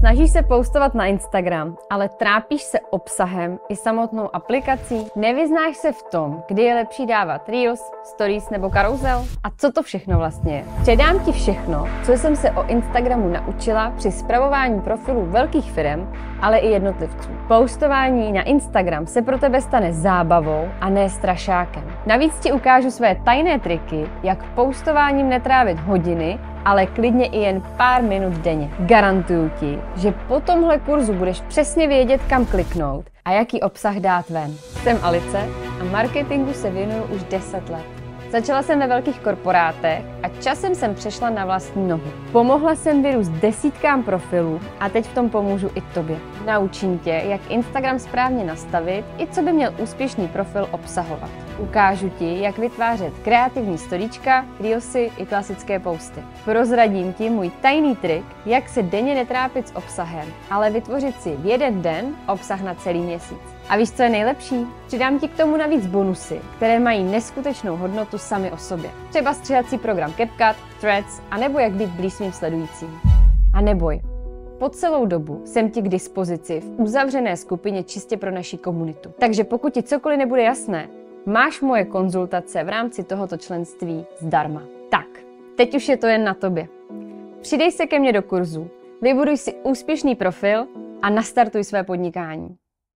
Snažíš se postovat na Instagram, ale trápíš se obsahem i samotnou aplikací? Nevyznáš se v tom, kdy je lepší dávat Reels, Stories nebo karuzel? A co to všechno vlastně je? Předám ti všechno, co jsem se o Instagramu naučila při spravování profilů velkých firem, ale i jednotlivců. Postování na Instagram se pro tebe stane zábavou a ne strašákem. Navíc ti ukážu své tajné triky, jak postováním netrávit hodiny, ale klidně i jen pár minut denně. Garantuju ti, že po tomhle kurzu budeš přesně vědět, kam kliknout a jaký obsah dát ven. Jsem Alice a marketingu se věnuju už 10 let. Začala jsem ve velkých korporátech a časem jsem přešla na vlastní nohu. Pomohla jsem vyrůst desítkám profilů a teď v tom pomůžu i tobě. Naučím tě, jak Instagram správně nastavit i co by měl úspěšný profil obsahovat. Ukážu ti, jak vytvářet kreativní storíčka, reelsy i klasické posty. Prozradím ti můj tajný trik, jak se denně netrápit s obsahem, ale vytvořit si v jeden den obsah na celý měsíc. A víš, co je nejlepší? Přidám ti k tomu navíc bonusy, které mají neskutečnou hodnotu sami o sobě. Třeba stříhací program CapCut, Threads, anebo jak být blíž svým sledujícím. A neboj, po celou dobu jsem ti k dispozici v uzavřené skupině čistě pro naši komunitu. Takže pokud ti cokoliv nebude jasné, máš moje konzultace v rámci tohoto členství zdarma. Tak, teď už je to jen na tobě. Přidej se ke mně do kurzu, vybuduj si úspěšný profil a nastartuj své podnikání.